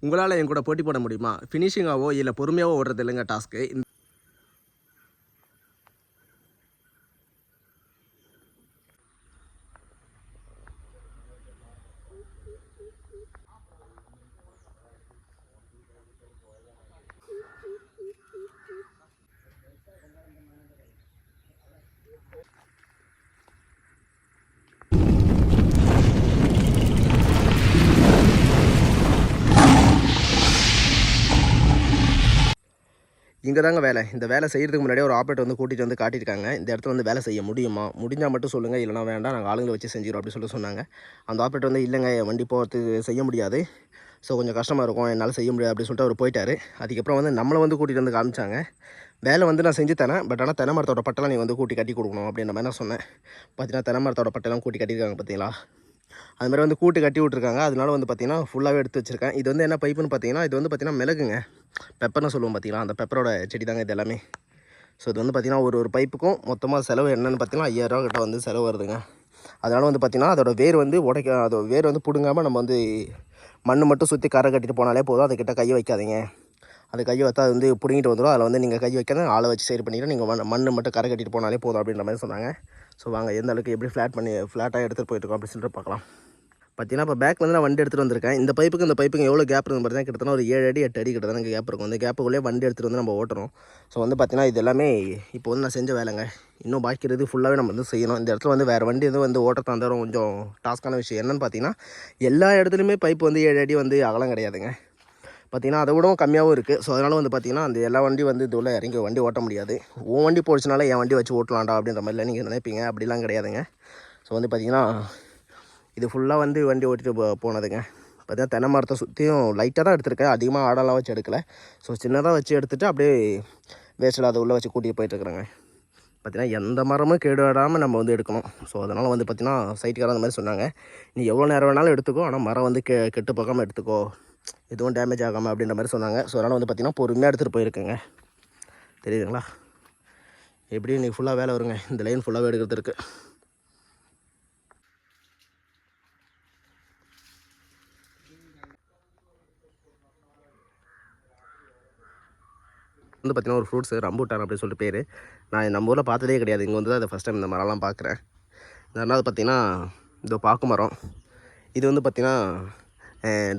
உங்களால் என் கூட போட்டி போட முடியுமா? ஃபினிஷிங்காவோ இல்லை பொறுமையாவோ ஓடுறது இல்லைங்க டாஸ்க்கு. இங்கே தாங்க வேலை. இந்த வேலை செய்கிறதுக்கு முன்னாடியே ஒரு ஆப்ரேட்டர் வந்து கூட்டிகிட்டு வந்து காட்டியிருக்காங்க. இந்த இடத்துல வந்து வேலை செய்ய முடியுமா? முடிஞ்சால் மட்டும் சொல்லுங்கள், இல்லைனா வேண்டாம், நாங்கள் ஆளுங்களை வச்சு செஞ்சிடும் அப்படின்னு சொல்லி சொன்னாங்க. அந்த ஆப்ரேட்டர் வந்து இல்லைங்க, என் வண்டி போகிறதுக்கு செய்ய முடியாது, ஸோ கொஞ்சம் கஷ்டமாக இருக்கும், என்னால் செய்ய முடியாது அப்படின்னு சொல்லிட்டு அவர் போயிட்டார். அதுக்கப்புறம் வந்து நம்மளை வந்து கூட்டிகிட்டு வந்து காமிச்சாங்க. வேலை வந்து நான் செஞ்சு தரேன், பட் ஆனால் தென்னை மரத்தோட பட்டெல்லாம் நீ வந்து கூட்டி கட்டி கொடுக்கணும் அப்படின்ற மாதிரி நான் சொன்னேன். பார்த்தீங்கன்னா தென்னை மரத்தோட பட்டெல்லாம் கூட்டி கட்டியிருக்காங்க பார்த்தீங்களா? அது மாதிரி வந்து கூட்டு கட்டி விட்ருக்காங்க. அதனால வந்து பார்த்திங்கன்னா ஃபுல்லாகவே எடுத்து வச்சுருக்கேன். இது வந்து என்ன பைப்புன்னு பார்த்தீங்கன்னா, இது வந்து பார்த்திங்கன்னா மிளகுங்க, பெப்பர்னு சொல்லுவோம் பார்த்தீங்களா, அந்த பெப்பரோட செடி தாங்க இது எல்லாமே. ஸோ இது வந்து பார்த்திங்கன்னா ஒரு பைப்புக்கும் மொத்தமாக செலவு என்னென்னு பார்த்தீங்கன்னா 5000 கிட்ட வந்து செலவு வருதுங்க. அதனால் வந்து பார்த்திங்கன்னா அதோட வேர் வந்து அதோட வேர் வந்து பிடுங்காமல் நம்ம வந்து மண் மட்டும் சுற்றி கரை கட்டிட்டு போனாலே போதும். அதுக்கிட்ட கையை வைக்காதீங்க. அது கையை வைத்தா அது வந்து பிடுங்கிட்டு வந்துடும். அதில் வந்து நீங்கள் கை வைக்காத ஆளை வச்சு சரி பண்ணிட்டு நீங்கள் மண் மட்டும் கரை கட்டிட்டு போனாலே போதும் அப்படின்ற மாதிரி சொன்னாங்க. ஸோ வாங்க எந்த அளவுக்கு எப்படி ஃப்ளாட்டாக எடுத்துகிட்டு போயிட்டுருக்கோம் அப்படின்னு சொல்லிட்டு பார்க்கலாம். பார்த்தீங்கன்னா இப்போ பேக்கில் நான் வண்டி எடுத்துகிட்டு வந்திருக்கேன். இந்த பைப்புக்கு எவ்வளோ கேப் இருக்குது பார்த்தீங்கன்னா கிட்டத்தட்ட ஒரு 7 அடி 8 அடி கிட்ட தான் கேப் இருக்கும். அந்த கேப்புக்குள்ளே வண்டி எடுத்துகிட்டு வந்து நம்ம ஓட்டுறோம். ஸோ வந்து பார்த்தீங்கன்னா இது எல்லாமே இப்போ வந்து நான் செஞ்ச வேலைங்க. இன்னும் பாக்கி இருக்குது ஃபுல்லாகவே நம்ம வந்து செய்யணும். இந்த இடத்துல வந்து வேறு வண்டி எதுவும் வந்து ஓட்டுறதா இருந்தாலும் கொஞ்சம் டாஸ்க்கான விஷயம். என்னென்னு பார்த்தீங்கன்னா எல்லா இடத்துலையுமே பைப்பு வந்து 7 அடி வந்து அகலம் கிடையாதுங்க. பார்த்திங்கன்னா அதை விடவும் கம்மியாகவும் இருக்குது. ஸோ அதனால் வந்து பார்த்திங்கன்னா அந்த எல்லா வண்டி வந்து இதுள்ள இறங்கி வண்டி ஓட்ட முடியாது. உன் வண்டி போச்சுனால என் வண்டி வச்சு ஓட்டலாம்டா அப்படின்ற மாதிரிலாம் நீங்கள் நினைப்பீங்க. அப்படிலாம் கிடையாதுங்க. ஸோ வந்து பார்த்திங்கன்னா இது ஃபுல்லாக வந்து வண்டி ஓட்டிட்டு போனதுங்க. பார்த்தீங்கன்னா தென்னை மரத்தை சுற்றியும் லைட்டாக தான் எடுத்துருக்கேன், அதிகமாக ஆடெல்லாம் வச்சு எடுக்கலை. ஸோ சின்னதாக வச்சு எடுத்துகிட்டு அப்படியே வேஸ்ட்டில் அதை உள்ளே வச்சு கூட்டிகிட்டு போயிட்டுருக்குறேங்க. பார்த்திங்கன்னா எந்த மரமும் கேடு விடாமல் நம்ம வந்து எடுக்கணும். ஸோ அதனால் வந்து பார்த்திங்கன்னா சைட்டுக்காரன் அந்த மாதிரி சொன்னாங்க, நீ எவ்வளோ நேரம் வேணாலும் எடுத்துக்கோ, ஆனால் மரம் வந்து கெட்டு போகாமல் எடுத்துக்கோ, எதுவும் டேமேஜ் ஆகாமல் அப்படின்ற மாதிரி சொன்னாங்க. ஸோ அதனால் வந்து பார்த்திங்கன்னா பொறுமையாக எடுத்துகிட்டு போயிருக்கேங்க. தெரியுதுங்களா? எப்படியும் இன்றைக்கி ஃபுல்லாக வேலை வருங்க. இந்த லைன் ஃபுல்லாகவே எடுக்கிறது இருக்குது. வந்து பார்த்திங்கன்னா ஒரு ஃப்ரூட்ஸு ரம்பூட்டான் அப்படின்னு சொல்லிட்டு பேர். நான் நம்ம ஊரில் பார்த்ததே கிடையாது. இங்கே வந்து தான் அதை ஃபஸ்ட் டைம் இந்த மரம்லாம் பார்க்குறேன். ரெண்டாவது பார்த்திங்கன்னா இதோ பாக்கு மரம். இது வந்து பார்த்திங்கன்னா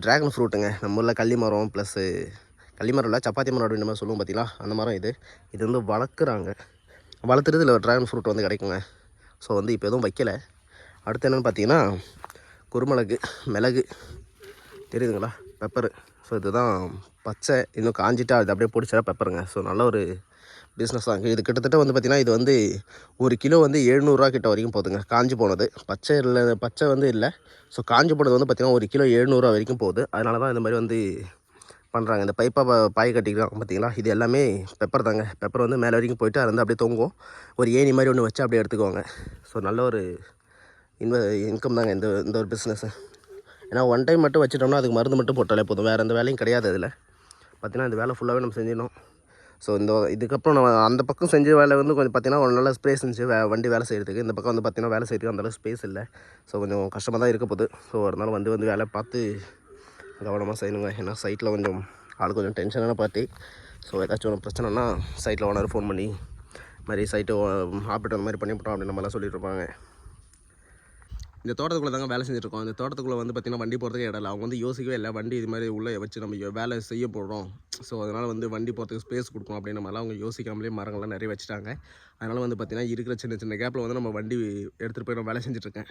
ட்ராகன் ஃப்ரூட்டுங்க. நம்ம ஊரில் கள்ளி மரம் ப்ளஸ்ஸு கள்ளி மரம் இல்லை, சப்பாத்தி மரம் அப்படின்ற மாதிரி சொல்லுவோம் பார்த்தீங்களா, அந்த மரம் இது. இது வந்து வளர்த்துறது இல்லை, ட்ராகன் ஃப்ரூட் வந்து கிடைக்குங்க. ஸோ வந்து இப்போ எதுவும் வைக்கலை. அடுத்து என்னென்னு பார்த்தீங்கன்னா குருமிளகு, மிளகு, தெரியுதுங்களா, பெப்பரு. ஸோ இதுதான் பச்சை, இன்னும் காஞ்சிட்டா அது அப்படியே பிடிச்சா பெப்பருங்க. ஸோ நல்ல ஒரு பிஸ்னஸ் தாங்க. இது கிட்டத்தட்ட வந்து பார்த்திங்கன்னா இது வந்து ஒரு கிலோ வந்து 700 கிட்ட வரைக்கும் போகுதுங்க. காஞ்சி போனது பச்சை வந்து இல்லை. ஸோ காஞ்சி போனது வந்து பார்த்திங்கன்னா ஒரு கிலோ 700 வரைக்கும் போகுது. அதனால தான் இந்த மாதிரி வந்து பண்ணுறாங்க. இந்த பைப்பாக பாய் கட்டிக்கிறாங்க பார்த்தீங்களா, இது எல்லாமே பெப்பர் தாங்க. பெப்பர் வந்து மேலே வரைக்கும் போயிட்டு அது வந்து அப்படியே தொங்கும். ஒரு ஏணி மாதிரி ஒன்று வச்சு அப்படியே எடுத்துக்குவாங்க. ஸோ நல்ல ஒரு இன்கம் தாங்க இந்த ஒரு பிஸ்னஸ்ஸு. ஏன்னா ஒன் டைம் மட்டும் வச்சுட்டோம்னா அதுக்கு மருந்து மட்டும் போட்டாலே போதும், வேறு எந்த வேலையும் கிடையாது அதில். பார்த்திங்கன்னா இந்த வேலை ஃபுல்லாகவே நம்ம செஞ்சிடணும். ஸோ இதுக்கப்புறம் நம்ம அந்த பக்கம் செஞ்ச வேலை வந்து கொஞ்சம் பார்த்திங்கன்னா ஒரு நல்ல ஸ்பேஸ் இருந்துச்சு வண்டி வேலை செய்கிறதுக்கு. இந்த பக்கம் வந்து பார்த்திங்கன்னா வேலை செய்கிறதுக்கு அந்தளவுக்கு ஸ்பேஸ் இல்லை. ஸோ கொஞ்சம் கஷ்டமாக தான் இருக்க போகுது. ஸோ அதனால் வந்து வேலை பார்த்து கவனமாக செய்யணுங்க. ஏன்னா சைட்டில் கொஞ்சம் ஆள் கொஞ்சம் டென்ஷனான பார்ட்டி. ஸோ ஏதாச்சும் ஒன்று பிரச்சனைனா சைட்டில் ஓனர் ஃபோன் பண்ணி மாதிரி சைட்டு ஆப்ரேட்டர் அந்த மாதிரி பண்ணிவிட்டோம் அப்படின்னு நம்மளாம் சொல்லிட்டு இருப்பாங்க. இந்த தோட்டத்துக்குள்ளே தாங்க வேலை செஞ்சுருக்கோம். இந்த தோட்டத்துக்குள்ளே வந்து பார்த்திங்கன்னா வண்டி போகிறதுக்கு இடம் இல்லை. அவங்க வந்து யோசிக்கவே இல்லை, வண்டி இது மாதிரி உள்ளே வச்சு நம்ம வேலை செய்ய போகிறோம், ஸோ அதனால் வந்து வண்டி போகிறதுக்கு ஸ்பேஸ் கொடுக்கணும் அப்படின்ற மாதிரிலாம் அவங்க யோசிக்காமலே மரங்கள்லாம் நிறைய வச்சுட்டாங்க. அதனால் வந்து பார்த்திங்கன்னா இருக்கிற சின்ன கேப்பில் வந்து நம்ம வண்டி எடுத்துகிட்டு போய் நான் வேலை செஞ்சுட்ருக்கேன்.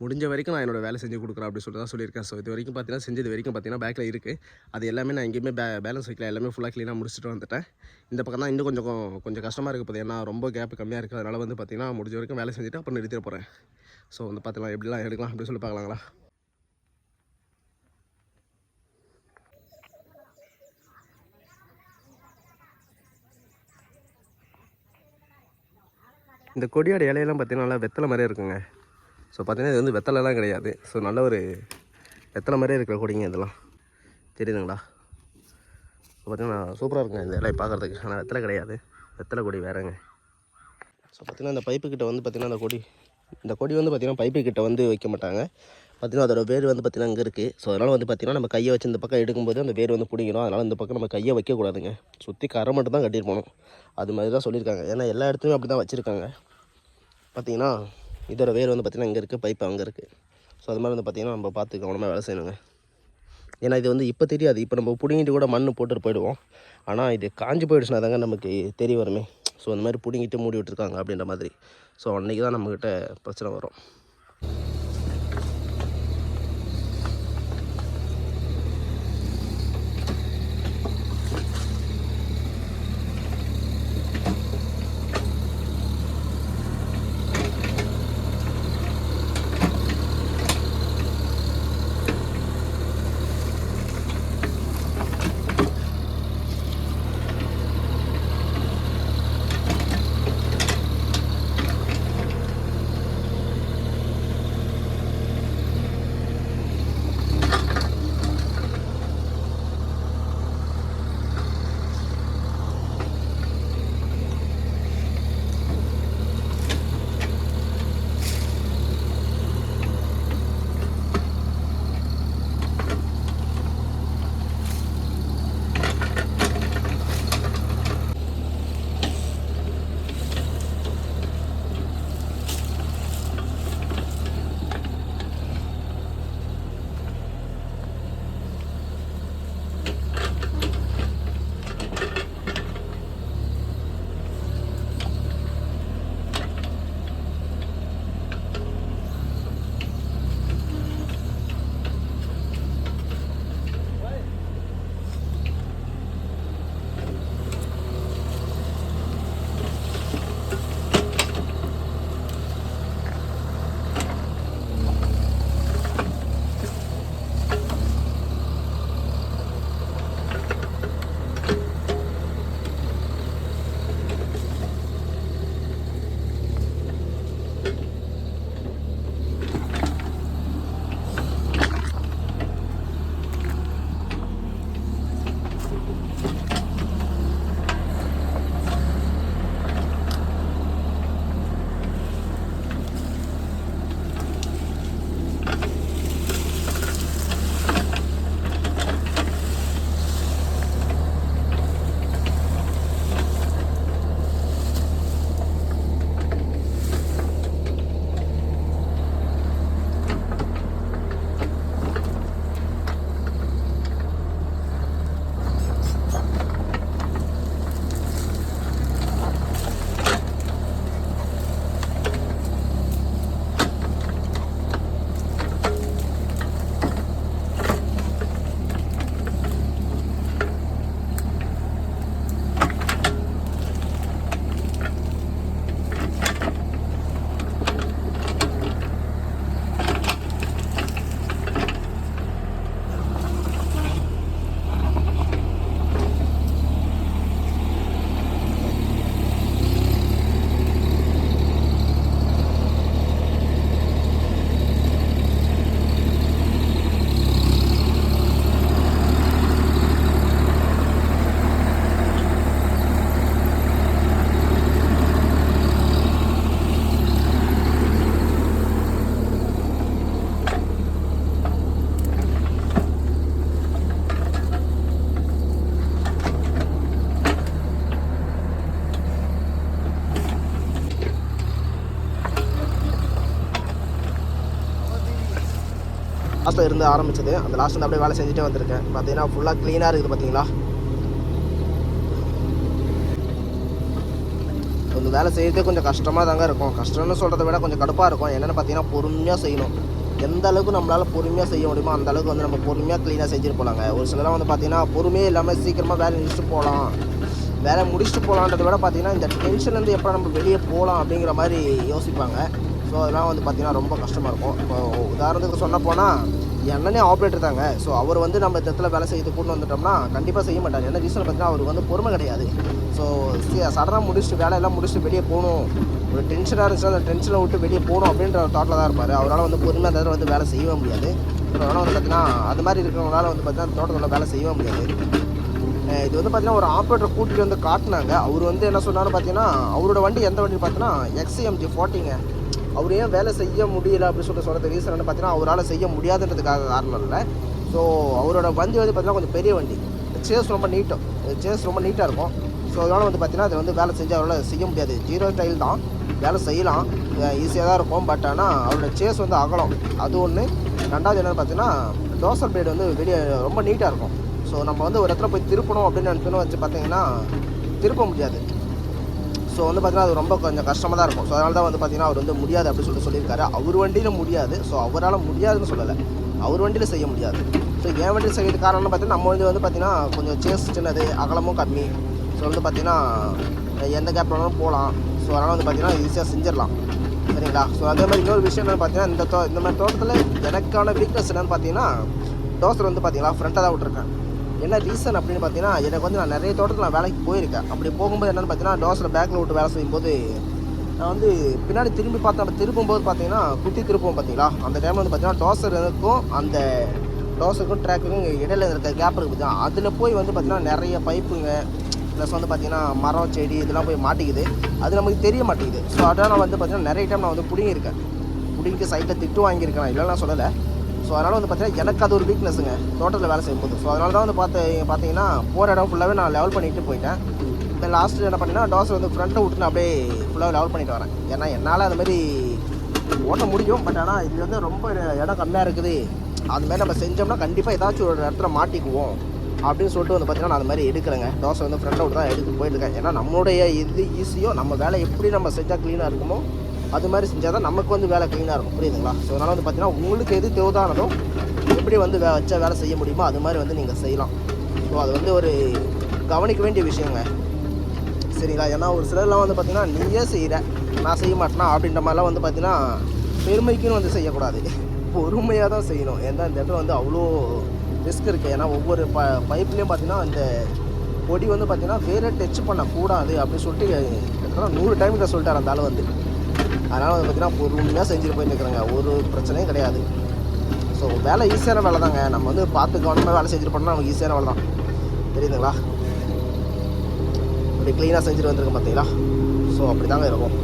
முடிஞ்ச வரைக்கும் நான் என்னோடய வேலை செஞ்சு கொடுக்குறேன் அப்படின்னு சொல்லிட்டு தான் சொல்லியிருக்கேன். ஸோ இது வரைக்கும் பார்த்திங்கன்னா செஞ்சது வரைக்கும் பார்த்திங்கன்னா பேக்கில் இருக்குது. அது எல்லாமே நான் எங்கேயுமே பேலன்ஸ் வைக்கல, எல்லாமே ஃபுல்லாக க்ளீனாக முடிச்சுட்டு வந்துட்டேன். இந்த பக்கம் தான் இன்னும் கொஞ்சம் கஷ்டமாக இருக்குது போது, ஏன்னா ரொம்ப கேப் கம்மியாக இருக்குது. அதனால் வந்து பார்த்திங்கன்னா முடிஞ்ச வரைக்கும் வேலை செஞ்சுட்டு அப்புறம் நிறுத்திட போகிறேன். ஸோ வந்து பார்த்துக்கலாம் எப்படிலாம் எடுக்கலாம் அப்படின்னு சொல்லி பார்க்கலாங்களா. இந்த கொடியோட இலையெல்லாம் பார்த்திங்கன்னா நல்லா வெத்தலை மாதிரியே இருக்குங்க. ஸோ பார்த்திங்கன்னா இது வந்து வெத்தலைலாம் கிடையாது. ஸோ நல்ல ஒரு வெத்தலை மாதிரியே இருக்கிற கொடிங்க இதெல்லாம், தெரியுதுங்களா. ஸோ பார்த்திங்கன்னா சூப்பராக இருக்குங்க இந்த இலையை பார்க்குறதுக்கு. ஆனால் வெத்தலை கிடையாது, வெத்தலை கொடி வேறுங்க. ஸோ பார்த்திங்கன்னா இந்த பைப்புக்கிட்ட வந்து பார்த்திங்கன்னா இந்த கொடி வந்து பார்த்திங்கன்னா பைப்பு கிட்ட வந்து வைக்க மாட்டாங்க. பார்த்திங்கன்னா அதோட வேர் வந்து பார்த்திங்கன்னா அங்கே இருக்குது. ஸோ அதனால் வந்து பார்த்திங்கன்னா நம்ம கையை வச்சு இந்த பக்கம் எடுக்கும்போது அந்த வேர் வந்து பிடிக்கணும். அதனால் இந்த பக்கம் நம்ம கையை வைக்கக்கூடாதுங்க. சுற்றி கரை மட்டும் தான் கட்டிட்டு போகணும். அது மாதிரி தான் சொல்லியிருக்காங்க. ஏன்னா எல்லா இடத்துலையும் அப்படி தான் வச்சுருக்காங்க. பார்த்திங்கன்னா இதோட வேர் வந்து பார்த்திங்கன்னா இங்கே இருக்குது, பைப் அங்கே இருக்குது. ஸோ அது மாதிரி வந்து பார்த்திங்கன்னா நம்ம பார்த்து கவனமாக வேலை செய்யணுங்க. ஏன்னா இது வந்து இப்போ தெரியாது. இப்போ நம்ம பிடுங்கிட்டு கூட மண் போட்டுட்டு போயிடுவோம். ஆனால் இது காஞ்சி போயிடுச்சுனா தாங்க நமக்கு தெரிய வருமே. ஸோ அந்த மாதிரி பிடுங்கிட்டு மூடி விட்டுருக்காங்க அப்படின்ற மாதிரி. ஸோ அன்றைக்கி தான் நம்மக்கிட்ட பிரச்சனை வரும். லாஸ்ட்டில் இருந்து ஆரம்பிச்சது. அந்த லாஸ்ட் வந்து அப்படியே வேலை செஞ்சுட்டே வந்திருக்கேன். பார்த்தீங்கன்னா ஃபுல்லாக க்ளீனாக இருக்குது. பார்த்தீங்களா, கொஞ்சம் வேலை செய்யறதே கொஞ்சம் கஷ்டமாக தாங்க இருக்கும். கஷ்டம்னு சொல்கிறத விட கொஞ்சம் கடுப்பாக இருக்கும். என்னென்னு பார்த்தீங்கன்னா பொறுமையாக செய்யணும். எந்த அளவுக்கு நம்மளால் பொறுமையாக செய்ய முடியுமோ அந்த அளவுக்கு வந்து நம்ம பொறுமையாக க்ளீனாக செஞ்சுட்டு போகலாங்க. ஒரு சிலலாம் வந்து பார்த்தீங்கன்னா பொறுமையே இல்லாமல் சீக்கிரமாக வேலை முடிச்சுட்டு போகலாம், வேலை முடிச்சுட்டு போகலான்றதை விட பார்த்தீங்கன்னா இந்த டென்ஷன்லேருந்து எப்போ நம்ம வெளியே போகலாம் அப்படிங்கிற மாதிரி யோசிப்பாங்க. ஸோ அதெல்லாம் வந்து பார்த்திங்கன்னா ரொம்ப கஷ்டமாக இருக்கும். இப்போ உதாரணத்துக்கு சொன்ன போனால் என்னன்னே ஆப்ரேட்டர் தாங்க. ஸோ அவர் வந்து நம்ம இந்த இடத்துல வேலை செய்யறது கூட்டு வந்துட்டோம்னா கண்டிப்பாக செய்ய மாட்டார். என்ன ரீசன் பார்த்தீங்கன்னா அவருக்கு வந்து பொறுமை கிடையாது. ஸோ சடனாக முடிச்சுட்டு வேலையெல்லாம் முடிச்சுட்டு வெளியே போகணும், ஒரு டென்ஷனாக இருந்துச்சுன்னா அந்த டென்ஷனை விட்டு வெளியே போகணும் அப்படின்ற ஒரு தாட்டில் தான் இருப்பார். அவரால் வந்து பொறுமையாக அந்த வந்து வேலை செய்யவே முடியாது. ஸோ அதனால் வந்து பார்த்திங்கன்னா அது மாதிரி இருக்கிறவங்களால வந்து பார்த்திங்கன்னா தோட்டத்தில் வேலை செய்யவே முடியாது. இது வந்து பார்த்திங்கன்னா ஒரு ஆப்ரேட்டர் கூட்டிகிட்டு வந்து காட்டினாங்க. அவர் வந்து என்ன சொன்னாலும் பார்த்தீங்கன்னா அவரோட வண்டி எந்த வண்டி பார்த்தீங்கன்னா XMG 40ங்க. அவர் ஏன் வேலை செய்ய முடியலை அப்படின்னு சொல்லிட்டு சொல்கிறது ரீசன் என்ன பார்த்தீங்கன்னா, அவரால் செய்ய முடியாதுன்றதுக்காக காரணம் இல்லை. ஸோ அவரோட வண்டி வந்து பார்த்தீங்கன்னா கொஞ்சம் பெரிய வண்டி, சேஸ் ரொம்ப நீட்டாக இருக்கும். ஸோ அதனால் வந்து பார்த்தீங்கன்னா அது வந்து வேலை செஞ்சு அவரால் செய்ய முடியாது. 0 டைல் தான், வேலை செய்யலாம், ஈஸியாக தான் இருக்கும். பட் ஆனால் அவரோட சேஸ் வந்து அகலம், அது ஒன்று. ரெண்டாவது என்னென்னு பார்த்தீங்கன்னா டோசர் பிளேடு வந்து வெளியே ரொம்ப நீட்டாக இருக்கும். ஸோ நம்ம வந்து ஒரு இடத்துல போய் திருப்பணும் அப்படின்னு நினச்சோன்னு வச்சு பார்த்தீங்கன்னா திருப்ப முடியாது. ஸோ வந்து பார்த்தீங்கன்னா அது ரொம்ப கொஞ்சம் கஷ்டமாக தான் இருக்கும். ஸோ அதனால தான் வந்து பார்த்தீங்கன்னா அவர் வந்து முடியாது அப்படின்னு சொல்லியிருக்காரு. அவர் வண்டியில் முடியாது, ஸோ அவரால் முடியாதுன்னு சொல்லலை, அவர் வண்டியில் செய்ய முடியாது. ஸோ என் வண்டியில் செய்யறது காரணம்னு பார்த்தீங்கன்னா நம்ம வண்டி வந்து பார்த்தீங்கன்னா கொஞ்சம் சேஸ் சின்னது, அகலமும் கம்மி. ஸோ வந்து பார்த்தீங்கன்னா எந்த கேப் வேணாலும் போகலாம். ஸோ அதனால் வந்து பார்த்தீங்கன்னா ஈஸியாக செஞ்சிடலாம், சரிங்களா. ஸோ அதே மாதிரி இன்னொரு விஷயம் என்னென்னு பார்த்தீங்கன்னா இந்த மாதிரி தோட்டத்தில் எனக்கான வீக்னஸ் என்னென்னு பார்த்தீங்கன்னா டோசர் வந்து பார்த்தீங்கன்னா ஃப்ரண்ட்டாக தான் விட்டுருக்கேன். என்ன ரீசன் அப்படின்னு பார்த்தீங்கன்னா, எனக்கு வந்து நான் நிறைய தோட்டத்தில் நான் வேலைக்கு போயிருக்கேன். அப்படி போகும்போது என்னென்னு பார்த்தீங்கன்னா டோசரை பேக்கில் விட்டு வேலை செய்யும்போது நான் வந்து பின்னாடி திரும்பி பார்த்தேன். அப்போ திருப்பும்போது பார்த்தீங்கன்னா குத்தி திருப்போம் பார்த்தீங்களா, அந்த டைமில் வந்து பார்த்தீங்கன்னா டோசருக்கும் அந்த டோசருக்கும் ட்ராக்குக்கும் இடையில இருக்க கேப் இருக்குது பார்த்தீங்கன்னா, அதில் போய் வந்து பார்த்தீங்கன்னா நிறைய பைப்புங்க ப்ளஸ் வந்து பார்த்தீங்கன்னா மரம் செடி இதெல்லாம் போய் மாட்டிக்குது, அது நமக்கு தெரிய மாட்டேங்குது. ஸோ அதனால் நான் வந்து பார்த்தீங்கன்னா நிறைய டைம் நான் வந்து பிடிங்கி சைட்டில் திட்டு வாங்கியிருக்கேன், நான் இல்லைன்னா சொல்லலை. ஸோ அதனால் வந்து பார்த்தீங்கன்னா எனக்கு அது ஒரு வீக்னஸுங்க தோட்டத்தில் வேலை செய்யும்போது. ஸோ அதனால தான் வந்து பார்த்தீங்கன்னா போகிற இடம் ஃபுல்லாகவே நான் லெவல் பண்ணிட்டு போயிட்டேன். இப்போ லாஸ்ட்டு என்ன பண்ணிங்கன்னா டோசர் வந்து ஃப்ரண்ட்டை விட்டுன்னு அப்படியே ஃபுல்லாக லெவல் பண்ணிட்டு வரேன். ஏன்னா என்னால் அது மாதிரி ஓட்ட முடியும், பட் ஆனால் இது வந்து ரொம்ப இடம் கம்மியாக இருக்குது, அதுமாதிரி நம்ம செஞ்சோம்னா கண்டிப்பாக ஏதாச்சும் ஒரு இடத்துல மாட்டிக்குவோம் அப்படின்னு சொல்லிட்டு வந்து பார்த்தீங்கன்னா நான் அது மாதிரி எடுக்கிறேங்க. டோசர் வந்து ஃப்ரண்ட்டை விட்டு தான் எடுத்து போயிட்டுருக்கேன். ஏன்னா நம்மளுடைய இது ஈஸியோ நம்ம வேலை எப்படி நம்ம செஞ்சால் க்ளீனாக இருக்குமோ அது மாதிரி செஞ்சால் தான் நமக்கு வந்து வேலை க்ளீனாக இருக்கும், புரியுதுங்களா. ஸோ அதனால் வந்து பார்த்தீங்கன்னா உங்களுக்கு எது தேவைதானதோ எப்படி வந்து வச்சா வேலை செய்ய முடியுமோ அது மாதிரி வந்து நீங்கள் செய்யலாம். ஸோ அது வந்து ஒரு கவனிக்க வேண்டிய விஷயங்க, சரிங்களா. ஏன்னா ஒரு சிலர்லாம் வந்து பார்த்தீங்கன்னா நீயே செய்கிற நான் செய்ய மாட்டேனா அப்படின்ற மாதிரிலாம் வந்து பார்த்தீங்கன்னா பெருமைக்குன்னு வந்து செய்யக்கூடாது, பொறுமையாக தான் செய்யணும். ஏன்னா இந்த இடத்துல வந்து அவ்வளோ ரிஸ்க் இருக்குது. ஏன்னா ஒவ்வொரு பைப்லேயும் பார்த்தீங்கன்னா இந்த பொடி வந்து பார்த்தீங்கன்னா வேறு டச் பண்ணக்கூடாது அப்படின்னு சொல்லிட்டு 100 டைம் இதை சொல்லிட்டார் அந்த ஆள் வந்து. அதனால் வந்து பார்த்தீங்கன்னா பொறுமையாக செஞ்சுட்டு போயிட்டு இருக்கிறாங்க, ஒரு பிரச்சனையும் கிடையாது. ஸோ வேலை ஈஸியான வேலை தாங்க, நம்ம வந்து பார்த்து கவனமாக வேலை செஞ்சுட்டு போனோம்னா நமக்கு ஈஸியான வேலை தான், தெரியுதுங்களா. அப்படி க்ளீனாக செஞ்சுட்டு வந்துருக்கேன் பார்த்தீங்களா. ஸோ அப்படி தாங்க இருக்கும்.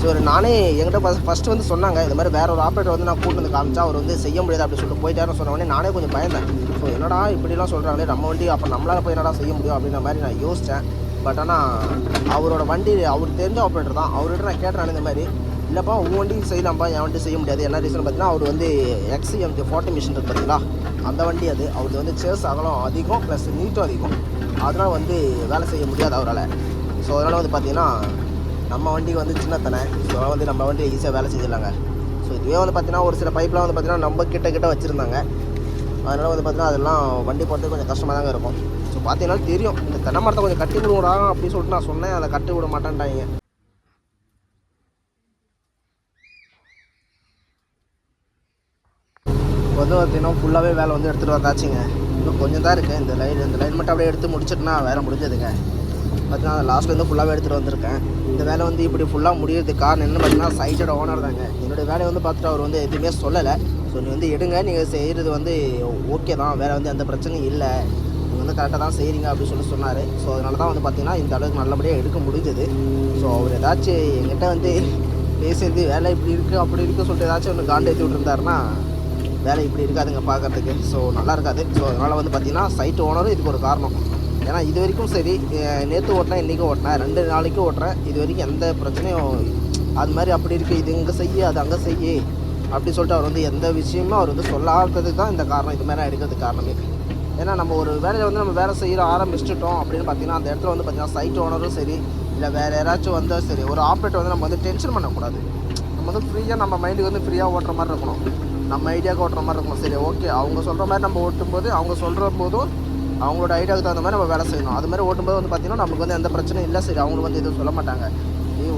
ஸோ நானே என்கிட்ட ஃபஸ்ட்டு வந்து சொன்னாங்க இந்த மாதிரி வேறு ஒரு ஆப்ரேட்டர் வந்து நான் கூட்டு வந்து காமிச்சா அவர் வந்து செய்ய முடியாது அப்படின்னு சொல்லிட்டு போயிட்டாருன்னு சொன்னோடனே நானே கொஞ்சம் பயந்தேன். ஸோ என்னடா இப்படிலாம் சொல்கிறாங்களே, நம்ம வண்டி அப்போ நம்மளால் போய் என்னடா செய்ய முடியும் அப்படின்ற மாதிரி நான் யோசித்தேன். பட் ஆனால் அவரோட வண்டி அவர் தெரிஞ்ச ஆப்ரேட்டர் தான், அவர்கிட்ட நான் கேட்டேன் இந்த மாதிரி, இல்லைப்பா உங்கள் வண்டி செய்யலாம்ப்பா, என் வண்டி செய்ய முடியாது. என்ன ரீசன் பார்த்தீங்கன்னா அவர் வந்து XCMJ 40 மிஷின் இருக்குது பார்த்தீங்களா, அந்த வண்டி அது அவருக்கு வந்து சேஸ் அகலம் அதிகம் ப்ளஸ் நீட்டும் அதிகம், அதனால் வந்து வேலை செய்ய முடியாது அவரால். ஸோ அதனால் வந்து பார்த்திங்கன்னா நம்ம வண்டிக்கு வந்து சின்னத்தனை, ஸோ அதனால் வந்து நம்ம வண்டி ஈஸியாக வேலை செஞ்சிடலாங்க. ஸோ இதுவே வந்து பார்த்திங்கன்னா ஒரு சில பைப்லாம் வந்து பார்த்திங்கன்னா நம்ம கிட்ட வச்சுருந்தாங்க, அதனால் வந்து பார்த்திங்கன்னா அதெல்லாம் வண்டி போகிறது கொஞ்சம் கஷ்டமாக தாங்க இருக்கும். ஸோ பார்த்தீங்கன்னா தெரியும், இந்த தென்னை மரத்தை கொஞ்சம் கட்டி விடுவோடா அப்படின்னு சொல்லிட்டு நான் சொன்னேன், அதை கட்டி விட மாட்டேன்ட்டாங்க. வந்து பார்த்தீங்கன்னா ஃபுல்லாகவே வேலை வந்து எடுத்துகிட்டு வந்தாச்சுங்க. இன்னும் கொஞ்சம் தான் இருக்குது, இந்த லைன் மட்டும் அப்படியே எடுத்து முடிச்சிட்டுனா வேலை முடிஞ்சதுங்க. பார்த்தீங்கன்னா லாஸ்ட்லேருந்து ஃபுல்லாகவே எடுத்துகிட்டு வந்திருக்கேன். இந்த வேலை வந்து இப்படி ஃபுல்லாக முடியறதுக்கு காரணம் என்னென்னு பார்த்தீங்கன்னா சைட்டோட ஓனர் தாங்க. என்னுடைய வேலையை வந்து பார்த்துட்டு அவர் வந்து எதுவுமே சொல்லலை. ஸோ நீ வந்து எடுங்க, நீங்கள் செய்கிறது வந்து ஓகே தான், வேலை வந்து எந்த பிரச்சனையும் இல்லை, நீங்கள் வந்து கரெக்டாக தான் செய்கிறீங்க அப்படின்னு சொல்லி சொன்னார். ஸோ அதனால தான் வந்து பார்த்திங்கன்னா இந்த அளவுக்கு நல்லபடியாக எடுக்க முடிஞ்சது. ஸோ அவர் ஏதாச்சும் எங்கிட்ட வந்து பேசுறது வேலை இப்படி இருக்குது அப்படி இருக்குது சொல்லிட்டு ஏதாச்சும் ஒன்று காண்டு ஏற்றி விட்டுருந்தாருன்னா வேலை இப்படி இருக்காதுங்க பார்க்குறதுக்கு. ஸோ நல்லா இருக்காது. ஸோ அதனால் வந்து பார்த்திங்கன்னா சைட்டு ஓனரும் இதுக்கு ஒரு காரணம். ஏன்னா இது வரைக்கும் சரி, நேற்று ஓட்டினேன் இன்றைக்கும் ஓட்டினேன் 2 நாளைக்கும் ஓட்டுறேன், இது வரைக்கும் எந்த பிரச்சனையும் அது மாதிரி அப்படி இருக்குது, இது இங்கே செய்ய அது அங்கே செய்ய அப்படி சொல்லிட்டு அவர் வந்து எந்த விஷயமும் அவர் வந்து சொல்லாததுக்கு தான் இந்த காரணம், இது மாதிரி எடுக்கிறதுக்கு காரணமே. ஏன்னா நம்ம ஒரு வேலையை வந்து நம்ம வேலை செய்கிற ஆரம்பிச்சிட்டோம் அப்படின்னு பார்த்தீங்கன்னா அந்த இடத்துல வந்து பார்த்திங்கன்னா சைட் ஓனரும் சரி இல்லை வேறு யாராச்சும் வந்தால் சரி, ஒரு ஆப்ரேட்டர் வந்து நம்ம வந்து டென்ஷன் பண்ணக்கூடாது. நம்ம வந்து ஃப்ரீயாக நம்ம மைண்டுக்கு வந்து ஃப்ரீயாக ஓட்டுற மாதிரி இருக்கணும், நம்ம ஐடியாவுக்கு ஓட்டுற மாதிரி இருக்கணும். சரி ஓகே, அவங்க சொல்கிற மாதிரி நம்ம ஓட்டும்போது அவங்க சொல்கிற போதும் அவங்களோட ஐடியாவுக்கு தகுந்த மாதிரி நம்ம வேலை செய்யணும். அது மாதிரி ஓட்டும்போது வந்து பார்த்திங்கன்னா நமக்கு வந்து எந்த பிரச்சனையும் இல்லை. சரி அவங்களுக்கு வந்து எதுவும் சொல்ல மாட்டாங்க.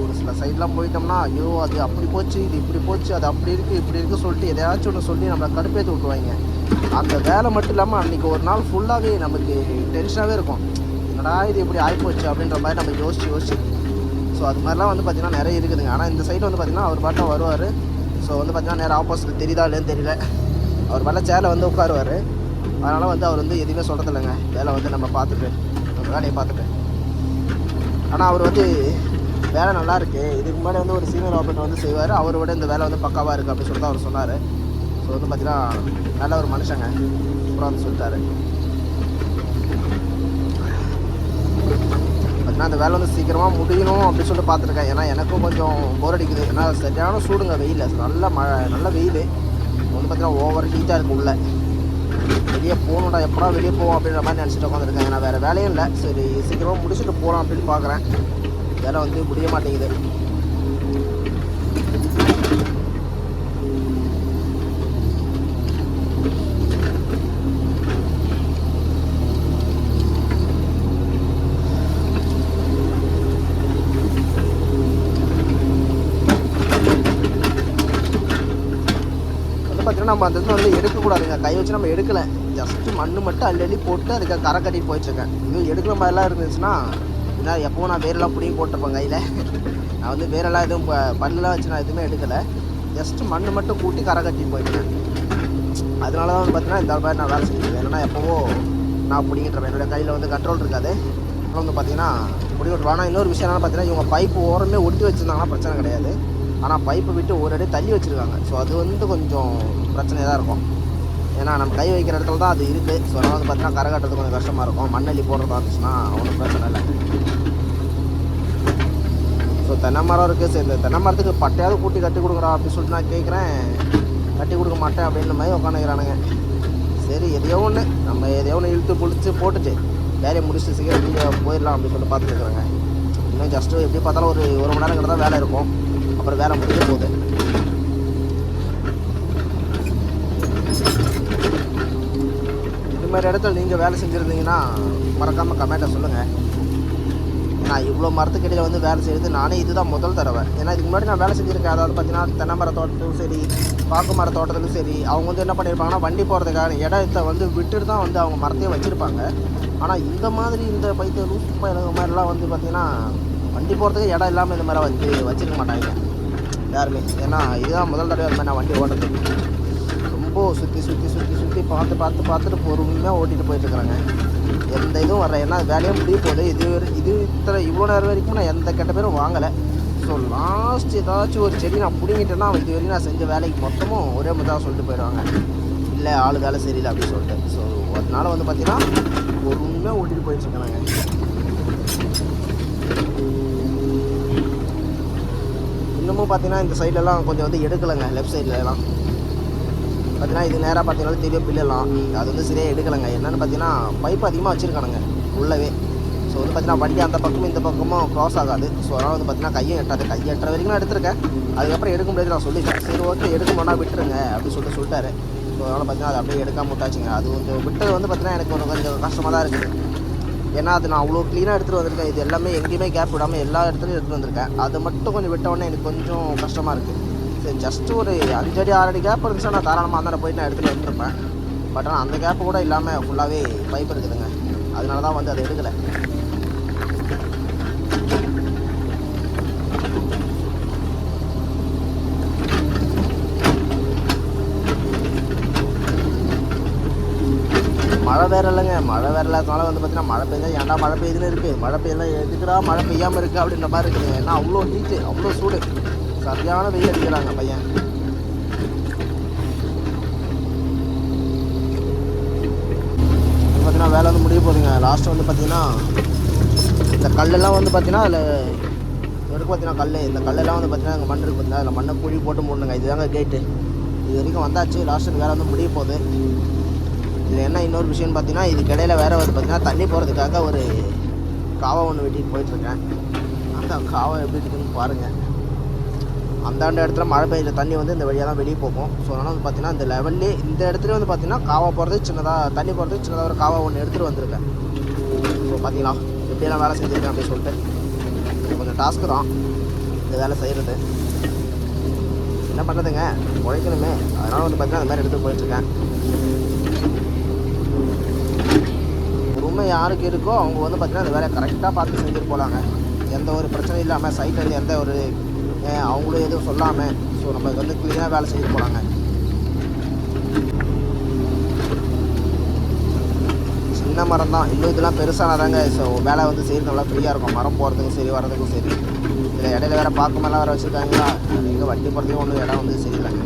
ஒரு சில சைட்லாம் போயிட்டோம்னா ஐயோ அது அப்படி போச்சு இது இப்படி போச்சு அது அப்படி இருக்குது இப்படி இருக்குது சொல்லிட்டு எதையாச்சும் ஒன்று சொல்லி நம்மளை கடுப்பேற்றி விட்டுருவாங்க. அந்த வேலை மட்டும் இல்லாமல் அன்றைக்கி ஒரு நாள் ஃபுல்லாகவே நமக்கு டென்ஷனாகவே இருக்கும், என்னடா இது இப்படி ஆகிப்போச்சு அப்படின்ற மாதிரி நம்ம யோசிச்சு. ஸோ அது மாதிரிலாம் வந்து பார்த்திங்கன்னா நிறைய இருக்குதுங்க. ஆனால் இந்த சைடு வந்து பார்த்திங்கன்னா அவர் பாட்டை வருவார். ஸோ வந்து பார்த்திங்கன்னா நேரம் ஆப்போசிட் தெரியுதா இல்லைன்னு தெரியல, அவர் மேலே சேரில் வந்து உட்காருவார். அதனால் வந்து அவர் வந்து எதுவுமே சொல்கிறதில்லைங்க, வேலை வந்து நம்ம பார்த்துட்டு நம்ம வேலையை பார்த்துட்டு. ஆனால் அவர் வந்து வேலை நல்லா இருக்குது. இதுக்கு முன்னாடி வந்து ஒரு சீனியர் ஆப்ரேட்டர் வந்து செய்வார். அவரை விட இந்த வேலை வந்து பக்காவாக இருக்குது அப்படின்னு சொல்லிட்டு அவர் சொன்னார். ஸோ வந்து பார்த்தீங்கன்னா நல்ல ஒரு மனுஷங்க அப்புறம் வந்து சொல்லிட்டாரு. பார்த்தீங்கன்னா அந்த வேலை வந்து சீக்கிரமாக முடியணும் அப்படின்னு சொல்லிட்டு பார்த்துருக்கேன். ஏன்னா எனக்கும் கொஞ்சம் போர் அடிக்குது. ஏன்னா சரியான சூடுங்க, வெயில் நல்ல மழை, நல்ல வெயில் வந்து பார்த்தீங்கன்னா ஓவர் ஹீட்டாக இருக்குது உள்ள. வெளியே போகணும்டா, எப்படா வெளியே போவோம் அப்படின்ற மாதிரி நினச்சிட்டு உட்காந்துருக்கேன். ஏன்னா வேறு வேலையும் இல்லை. சரி சீக்கிரமாக முடிச்சுட்டு போகலாம் அப்படின்னு பார்க்குறேன். வேலை வந்து முடிய மாட்டேங்குது. நம்ம அந்த இடத்துல வந்து எடுக்கக்கூடாதுங்க, கை வச்சு நம்ம எடுக்கலை. ஜஸ்ட்டு மண் மட்டும் அள்ளி போட்டு அதுக்கு கரை கட்டிட்டு போயிட்டுருக்கேன். இது எடுக்கிற மாதிரிலாம் இருந்துச்சுன்னா ஏன்னா எப்போவும் நான் வேரெல்லாம் பிடிங்கி போட்டிருப்பேன் கையில். நான் வந்து வேரெல்லாம் எதுவும் பல்லெலாம் வச்சு நான் எதுவுமே எடுக்கலை. ஜஸ்ட்டு மண் மட்டும் கூட்டி கரை கட்டிட்டு போயிட்டேன். அதனால தான் வந்து பார்த்தீங்கன்னா இந்த மாதிரி நான் வேலை செஞ்சுருக்கேன். ஏன்னா எப்போவோ நான் பிடிங்கிட்டுருப்பேன், என்னோடய கையில் வந்து கண்ட்ரோல் இருக்காது. அப்புறம் வந்து பார்த்தீங்கன்னா பிடிங்கிட்டு. ஆனால் இன்னொரு விஷயம் என்னென்னு பார்த்தீங்கன்னா இவங்க பைப்பு ஓரமே ஒட்டி வச்சுருந்தாங்கன்னா பிரச்சனை கிடையாது. ஆனால் பைப்பை விட்டு ஒரு அடி தள்ளி வச்சுருக்காங்க. ஸோ அது வந்து கொஞ்சம் பிரச்சனையாக தான் இருக்கும். ஏன்னா நம்ம கை வைக்கிற இடத்துல தான் அது இருக்குது. ஸோ அதனால் வந்து பார்த்தீங்கன்னா கரை கட்டுறது கொஞ்சம் கஷ்டமாக இருக்கும். மண்ணள்ளி போடுறதா இருந்துச்சுன்னா ஒன்றும் பிரச்சனை இல்லை. ஸோ தென்னை மரம் இருக்குது. சரி இந்த தென்னை மரத்துக்கு பட்டையாவது கூட்டி கட்டி கொடுக்குறா அப்படின்னு சொல்லிட்டு நான் கேட்குறேன். கட்டி கொடுக்க மாட்டேன் அப்படின்ற மாதிரி உட்காந்துக்கிறானுங்க. சரி எதையோ ஒன்று நம்ம எதையோ ஒன்று இழுத்து பொழிச்சு போட்டுட்டு வேலையை முடிச்சுட்டு சீக்கிரம் போயிடலாம் அப்படின்னு சொல்லிட்டு பார்த்துருக்குறேங்க. இன்னும் ஜஸ்ட்டு எப்படி பார்த்தாலும் ஒரு மணி நேரம் கிட்ட தான் வேலை இருக்கும். அப்புறம் வேலை முடிஞ்ச போகுது. இது மாதிரி இடத்துல நீங்கள் வேலை செஞ்சுருந்தீங்கன்னா மறக்காமல் கமெண்ட்டை சொல்லுங்கள். நான் இவ்வளோ மரத்துக்கிடையில் வந்து வேலை செய்கிறது நானே இதுதான் முதல் தடவை. ஏன்னா இதுக்கு முன்னாடி நான் வேலை செஞ்சுருக்கேன். அதாவது பார்த்தீங்கன்னா தென்னை மர தோட்டத்துக்கும் சரி, பாக்கு மர தோட்டத்துக்கும் சரி, அவங்க வந்து என்ன பண்ணியிருப்பாங்கன்னா வண்டி போகிறதுக்கான இடத்த வந்து விட்டுட்டு தான் வந்து அவங்க மரத்தையே வச்சுருப்பாங்க. ஆனால் இந்த மாதிரி இந்த பைத்திய லூஸ் பயிலுங்க மாதிரிலாம் வந்து பார்த்திங்கன்னா வண்டி போகிறதுக்கு இடம் இல்லாமல் இந்த மாதிரி வந்து வச்சுருக்க மாட்டாங்க யாருமே. ஏன்னா இதுதான் முதல் தடவை அது மாதிரி நான் வண்டி ஓட்டுறதுக்கு ரொம்ப சுற்றி பார்த்துட்டு பொறுமையாக ஓட்டிகிட்டு போயிட்டுருக்குறாங்க. எந்த இதுவும் வரல. ஏன்னா வேலையும் முடிய போகுது. இவ்வளோ நேரம் வரைக்கும் நான் எந்த கெட்ட பேரும் வாங்கலை. ஸோ லாஸ்ட் ஏதாச்சும் ஒரு செடி நான் பிடிங்கிட்டேன்னா இது வரைக்கும் நான் செஞ்ச வேலைக்கு மொத்தமும் ஒரே மாதிரி சொல்லிட்டு போயிடுவாங்க, இல்லை ஆள் வேலை சரியில்லை அப்படின்னு சொல்லிட்டு. ஸோ அதனால் வந்து பார்த்திங்கன்னா பொறுமையாக ஓட்டிகிட்டு போயிட்டுருக்காங்க. இன்னமும் பார்த்தீங்கன்னா இந்த சைட்லலாம் கொஞ்சம் வந்து எடுக்கலைங்க. லெஃப்ட் சைட்லலாம் பார்த்தீங்கன்னா இது நேராக பார்த்தீங்கன்னா தெரியும் பில்லெல்லாம் அது வந்து சரியாக எடுக்கலைங்க. என்னென்னு பார்த்தீங்கன்னா பைப் அதிகமாக வச்சுருக்கானுங்க உள்ளவே. ஸோ வந்து பார்த்தீங்கன்னா வண்டி அந்த பக்கமும் இந்த பக்கமும் க்ராஸ் ஆகாது. ஸோ அதனால் வந்து பார்த்தீங்கன்னா கையை எட்டுற வரைக்கும் நான் எடுத்திருக்கேன். அதுக்கப்புறம் எடுக்க முடியாது நான் சொல்லிட்டேன். சரி ஓகே எடுக்கணும்னா விட்டுருங்க அப்படின்னு சொல்லிட்டாரு. ஸோ அதனால் பார்த்தீங்கன்னா அது அப்படியே எடுக்காம விட்டாச்சுங்க. அது கொஞ்சம் விட்டது வந்து பார்த்தீங்கன்னா எனக்கு கொஞ்சம் கஷ்டமாக தான் இருக்குது. ஏன்னா அது நான் அவ்வளோ க்ளீனாக எடுத்துகிட்டு வந்திருக்கேன். இது எல்லாமே எங்கேயுமே கேப் விடாமல் எல்லா இடத்துலையும் எடுத்துகிட்டு வந்திருக்கேன். அது மட்டும் கொஞ்சம் விட்டவுடனே எனக்கு கொஞ்சம் கஷ்டமாக இருக்குது. சரி ஜஸ்ட்டு ஒரு 5 அடி 6 அடி கேப் இருந்துச்சுன்னா நான் தாராளமாக அந்த போயிட்டு நான் எடுத்துகிட்டு வந்துருப்பேன். பட் ஆனால் அந்த கேப்பு கூட இல்லாமல் ஃபுல்லாகவே பைப் இருக்குதுங்க. அதனால தான் வந்து அதை எடுக்கலை. மழை வேறு இல்லைங்க. மழை வேறு இல்லாதனால வந்து பார்த்தீங்கன்னா மழை பெய்ஞ்சா ஏன்டா மழை பெய்யுதுன்னு இருக்குது. மழை பெய்யலாம் எதுக்குடா மழை பெய்யாமல் இருக்குது அப்படின்ற மாதிரி இருக்குதுங்க. ஏன்னா அவ்வளோ ஹீட்டு, அவ்வளோ சூடு, சரியான வெயில் அடிக்கிறாங்க பையன். பார்த்தீங்கன்னா வேலை வந்து முடிய போகுதுங்க. லாஸ்ட்டு வந்து பார்த்தீங்கன்னா இந்த கல்லெல்லாம் வந்து பார்த்தீங்கன்னா அதில் எடுக்க பார்த்தீங்கன்னா இந்த கல்லெல்லாம் வந்து பார்த்தீங்கன்னா அங்கே மண் இருக்குது பார்த்தீங்கன்னா அதில் மண்ணை குழி போட்டு மூடணுங்க. இதுதாங்க கேட்டு. இது வரைக்கும் வந்தாச்சு. லாஸ்ட்டு வேலை வந்து முடிய போகுது. இதில் என்ன இன்னொரு விஷயம்னு பார்த்தீங்கன்னா இதுக்கு இடையில வேறு வந்து பார்த்தீங்கன்னா தண்ணி போகிறதுக்காக ஒரு காவை ஒன்று வெட்டிட்டு போயிட்டுருக்கேன். அந்த காவை எப்படி இருக்குதுன்னு பாருங்கள். அந்தாண்ட இடத்துல மழை பெய்யுற தண்ணி வந்து இந்த வழியாக தான் வெளியே போகும். ஸோ அதனால் வந்து பார்த்தீங்கன்னா இந்த லெவல்லே இந்த இடத்துல வந்து பார்த்தீங்கன்னா காவா போகிறது சின்னதாக, தண்ணி போகிறது சின்னதாக ஒரு காவா ஒன்று எடுத்துகிட்டு வந்திருக்கேன். ஸோ பார்த்தீங்களா எப்படியெல்லாம் வேலை செஞ்சுருக்கேன் அப்படின்னு சொல்லிட்டு கொஞ்சம் டாஸ்க்கு தான் இந்த வேலை செய்கிறது. என்ன பண்ணுறதுங்க, உழைக்கணுமே. அதனால் வந்து பார்த்தீங்கன்னா அந்த மாதிரி எடுத்துகிட்டு போயிட்டுருக்கேன். உண்மை யாருக்கு இருக்கோ அவங்க வந்து பார்த்தீங்கன்னா அந்த வேலையை கரெக்டாக பார்த்து செஞ்சுட்டு போகலாங்க. எந்த ஒரு பிரச்சனையும் இல்லாமல் சைட்டில் எந்த ஒரு அவங்களும் எதுவும் சொல்லாமல். ஸோ நம்ம வந்து க்ளீனாக வேலை செஞ்சுட்டு போகலாங்க. சின்ன மரம் தான், இன்னும் இதெல்லாம் பெருசானதாங்க. ஸோ வேலை வந்து செய்கிறது நல்லா ஃப்ரீயாக இருக்கும். மரம் போகிறதுக்கும் சரி வரதுக்கும் சரி. இதில் இடையில வேறு பார்க்கமெல்லாம் வேறு வச்சுருக்காங்களா, எங்கே வண்டி போகிறதுக்கு ஒன்றும் இடம் வந்து சரியில்லைங்க.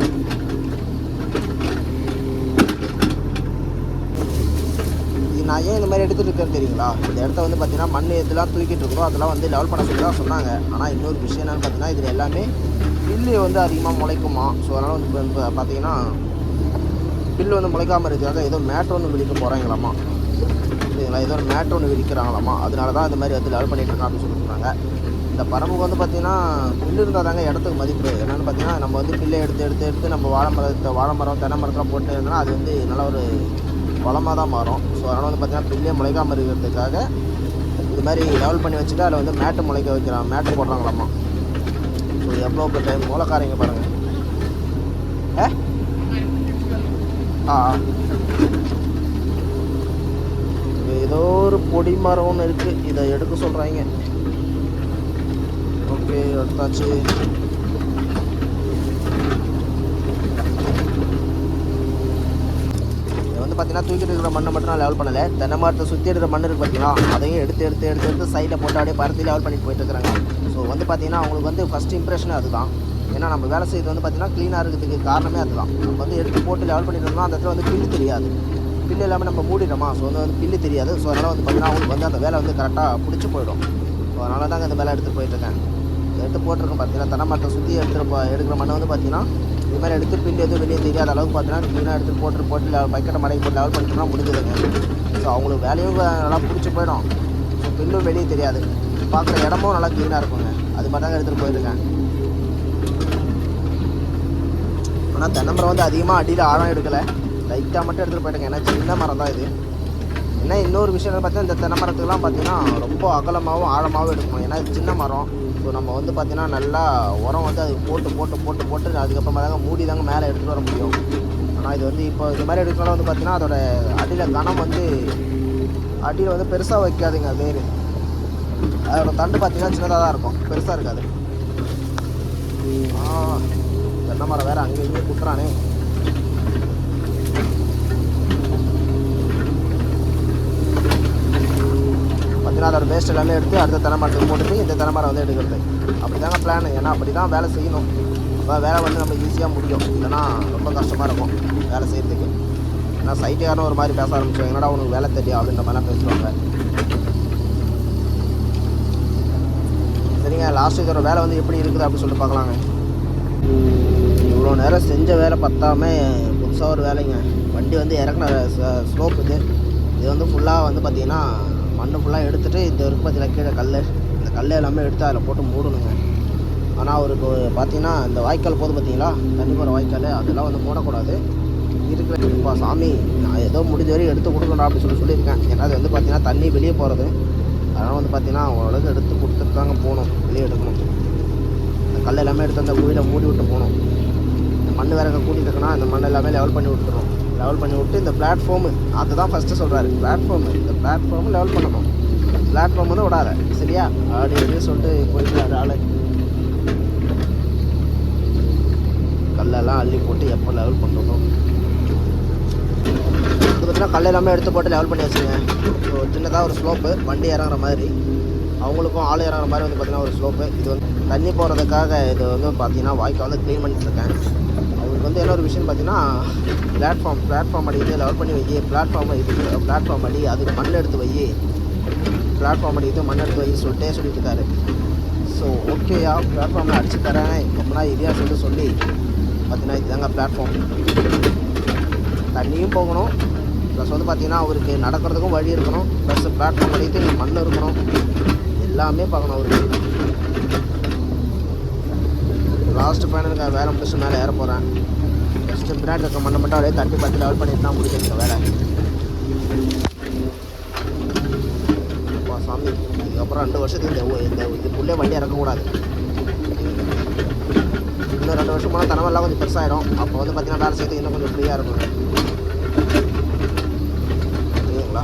நான் ஏன் இந்த மாதிரி எடுத்துகிட்டு இருக்கேன்னு தெரியுங்களா, இந்த இடத்த வந்து பார்த்தீங்கன்னா மண் இதெல்லாம் தூக்கிட்டு இருக்கிறோம், அதெல்லாம் வந்து லெவல் பண்ண சொல்லி தான் சொன்னாங்க. ஆனால் இன்னொரு விஷயம் என்னென்னு பார்த்தீங்கன்னா, இதில் எல்லாமே பில்லு வந்து அதிகமாக முளைக்குமா. ஸோ அதனால் வந்து இப்போ பார்த்தீங்கன்னா பில்லு வந்து முளைக்காமல் இருக்கிறாங்க. ஏதோ மேட் ஒன்று விரிக்க போகிறாங்களாமா, சரிங்களா, ஏதோ ஒரு மேட் ஒன்று விரிக்கிறாங்களாமா. அதனால தான் இந்த மாதிரி வந்து லெவல் பண்ணிகிட்டு இருக்கோம் அப்படின்னு சொல்லியிருக்காங்க. இந்த பரம்புக்கு வந்து பார்த்திங்கன்னா பில்லு இருந்தால் தாங்க இடத்துக்கு மதிப்பு. என்னென்னு பார்த்தீங்கன்னா, நம்ம வந்து பில்லை எடுத்து நம்ம வாழை மரம் தென்னை மரத்தெலாம் போட்டு இருந்தோம்னா அது வந்து நல்ல ஒரு வளமாக தான் மாறும். ஸோ அதனால் வந்து பார்த்திங்கன்னா பில்லே முளைக்காமல் இருக்கிறதுக்காக இது மாதிரி லெவல் பண்ணி வச்சுட்டு அதில் வந்து மேட்டு முளைக்க வைக்கிறாங்க, மேட்டு போடுறாங்களாமா. ஸோ எவ்வளோ டைம் மூலக்காரங்க பாருங்கள். ஏதோ ஒரு பொடி மரம் ஒன்று இருக்குது, இதை எடுக்க சொல்கிறாங்க. ஓகே, எடுத்தாச்சு. பார்த்தீங்கன்னா தூக்கிட்டு இருக்கிற மண்ணை மட்டும் நான் லெவல் பண்ணலை, தென்னை மரத்தை சுற்றி இருக்கிற மண் இருக்குது பார்த்தீங்கன்னா, அதையும் எடுத்து சைடில் போட்டு அப்படியே பருத்தி லெவல் பண்ணிட்டு போயிட்டு இருக்கிறாங்க. ஸோ வந்து பார்த்தீங்கன்னா அவங்களுக்கு வந்து ஃபஸ்ட் இம்ப்ரெஷனே அதுதான். ஏன்னா நம்ம வேலை செய்கிறது வந்து பார்த்திங்கன்னா க்ளீனாக இருக்கிறதுக்கு காரணமே அதுதான். நம்ம வந்து எடுத்து போட்டு லெவல் பண்ணிட்டு இருந்தோம்னா அந்த இடத்துல வந்து பில்லு தெரியாது, பில்லு இல்லாமல் நம்ம மூடிடுறோமா. ஸோ வந்து பில்லு தெரியாது. ஸோ அதனால் வந்து பார்த்திங்கன்னா அவங்களுக்கு வந்து அந்த வேலை வந்து கரெக்டாக பிடிச்சி போயிடும். ஸோ அதனால தாங்க இந்த வேலை எடுத்துகிட்டு போயிட்டுருக்கேன். எடுத்து போட்டிருக்கேன் பார்த்தீங்கன்னா தென்னை மரத்தை சுற்றி எடுக்கிற மண்ணை வந்து பார்த்திங்கன்னா இது மாதிரி எடுத்து பில்லு எதுவும் வெளியே தெரியாத அளவுக்கு பார்த்தீங்கன்னா க்ளீனாக எடுத்து போட்டு பக்கெட்டை மடக்கி போட்டு லெவல் பண்ணிட்டோம்னா முடிஞ்சதுங்க. ஸோ அவங்களுக்கு வேலையும் நல்லா பிடிச்சி போயிடும். ஸோ பில்லும் வெளியே தெரியாது, பார்க்குற இடமும் நல்லா க்ளீனாக இருக்குங்க. அது மாதிரி தாங்க எடுத்துகிட்டு போயிருக்கேன். ஆனால் தென்னை மரம் வந்து அதிகமாக அடியில் ஆழம் எடுக்கலை, லைட்டாக மட்டும் எடுத்துகிட்டு போயிட்டேங்க. ஏன்னா சின்ன மரம் தான் இது. ஏன்னா இன்னொரு விஷயம் பார்த்தீங்கன்னா இந்த தென்னை மரத்துக்குலாம் பார்த்தீங்கன்னா ரொம்ப அகலமாகவும் ஆழமாகவும் எடுக்கணும். ஏன்னா இது சின்ன மரம். ஸோ நம்ம வந்து பார்த்திங்கன்னா நல்லா உரம் வந்து அது போட்டு அதுக்கப்புறமா தாங்க மூடி தாங்க மேலே எடுத்துகிட்டு வர முடியும். ஆனால் இது வந்து இப்போ இது மாதிரி எடுக்கிறனால வந்து பார்த்திங்கன்னா அதோட அடியில் கனம் வந்து அடியில் வந்து பெருசாக வைக்காதுங்க. வேறு அதோட தண்டு பார்த்திங்கன்னா சின்னதாக தான் இருக்கும், பெருசாக இருக்காது. தென்னை மரம் வேறு அங்கே இங்கேயே குத்துறானே. பார்த்தீங்கன்னா அதோட வேஸ்ட் எல்லாமே எடுத்து அடுத்த தென்னை மரத்துக்கு போட்டுட்டு இந்த தென்னை மரம் வந்து எடுக்கிறது. அப்படி தாங்க பிளான். ஏன்னா அப்படி தான் வேலை செய்யணும். அப்போ வேலை வந்து நம்ம ஈஸியாக முடியும், இல்லைன்னா ரொம்ப கஷ்டமாக இருக்கும் வேலை செய்கிறதுக்கு. ஏன்னா சைட்டுக்காரன ஒரு மாதிரி பேச ஆரம்பிச்சோம், என்னடா உனக்கு வேலை தெரியும் அப்படின்ற மாதிரிலாம் பேசுவாங்க. சரிங்க, லாஸ்ட்டு இதோட வேலை வந்து எப்படி இருக்குது அப்படின்னு சொல்லிட்டு பார்க்கலாங்க. இவ்வளோ நேரம் செஞ்ச வேலை பத்தாம புதுசாக ஒரு வேலைங்க. வண்டி வந்து இறக்குன ஸ்லோப் இது வந்து ஃபுல்லாக வந்து பார்த்திங்கன்னா மண்ணு ஃபுல்லாக எடுத்துகிட்டு இந்த இருக்குது பார்த்தீங்கன்னா கீழே இந்த கல் எல்லாமே எடுத்து அதில் போட்டு மூடணுங்க. ஆனால் அவருக்கு பார்த்தீங்கன்னா இந்த வாய்க்கால் போது பார்த்தீங்களா, தண்ணி போகிற வாய்க்கால், அதெல்லாம் வந்து மூடக்கூடாது. இருக்கிறப்பா சாமி நான் ஏதோ முடிஞ்ச வரையும் எடுத்து கொடுக்கணும் அப்படின்னு சொல்லியிருக்கேன். ஏன்னா அது வந்து பார்த்திங்கன்னா தண்ணி வெளியே போகிறது. அதனால் வந்து பார்த்திங்கன்னா ஓரளவுக்கு எடுத்து கொடுத்துட்டு தாங்க போகணும், வெளியே எடுக்கணும். இந்த கல் எல்லாமே எடுத்து அந்த குழியில் மூடி விட்டு போகணும். இந்த மண் வேற கூட்டிகிட்டு இருக்குன்னா இந்த மண் எல்லாமே லெவல் பண்ணி விட்டுறோம். லெவல் பண்ணி விட்டு இந்த பிளாட்ஃபார்மு அதுதான் ஃபஸ்ட்டு சொல்கிறாரு. இந்த பிளாட்ஃபார்மு லெவல் பண்ணணும். பிளாட்ஃபார்ம் வந்து விடாத, சரியா அப்படின்னு சொல்லிட்டு போயிட்டு ஆள் கல்லெல்லாம் அள்ளி போட்டு எப்போ லெவல் பண்ணணும். இது பார்த்தீங்கன்னா கல் எல்லாமே எடுத்து போட்டு லெவல் பண்ணி வச்சுங்க. ஸோ சின்னதாக ஒரு ஸ்லோப்பு, வண்டி இறங்குற மாதிரி, அவங்களுக்கும் ஆள் இறங்குற மாதிரி வந்து பார்த்திங்கன்னா ஒரு ஸ்லோப்பு. இது வந்து தண்ணி போகிறதுக்காக இது வந்து பார்த்திங்கன்னா வாய்க்கால் வந்து க்ளீன் பண்ணிட்டுருக்கேன். அவங்களுக்கு வந்து என்ன ஒரு விஷயம் பார்த்தீங்கன்னா பிளாட்ஃபார்ம் அடி இது லெவல் பண்ணி வை, பிளாட்ஃபார்ம் அடி அதுக்கு மண் எடுத்து வை, பிளாட்ஃபார்ம் அடி இது மண் எடுத்து வை சொல்லிட்டு இருக்காரு. ஸோ ஓகேயா, பிளாட்ஃபார்மில் அடிச்சு தரேன் எப்படின்னா இதையா சொல்லி பார்த்தீங்கன்னா இதுதாங்க பிளாட்ஃபார்ம். தண்ணியும் போகணும், ப்ளஸ் வந்து பார்த்திங்கன்னா அவருக்கு நடக்கிறதுக்கும் வழி இருக்கணும், ப்ளஸ் பிளாட்ஃபார்ம் அடித்து மண் இருக்கணும், எல்லாமே பார்க்கணும் அவருக்கு. லாஸ்ட்டு ஃபைனலுக்கு வேலை முடிச்சு மேலே ஏற போகிறேன். ஃபஸ்ட்டு பின்னாடி இருக்க மண்ணை மட்டும் அப்படியே தட்டி பார்த்து லெவல் பண்ணிட்டு தான் முடிச்சிருக்க வேலை. சாமி இதுக்கப்புறம் 2 வருஷத்துக்கு இந்த புள்ளே வண்டி இறக்கக்கூடாது. இன்னும் 2 வருஷம் போனால் தனமெல்லாம் கொஞ்சம் பெருசாகிடும். அப்போ வந்து பார்த்திங்கன்னா வேலை செய்யறதுக்கு இன்னும் கொஞ்சம் ஃப்ரீயாக இருக்கும். சரிங்களா,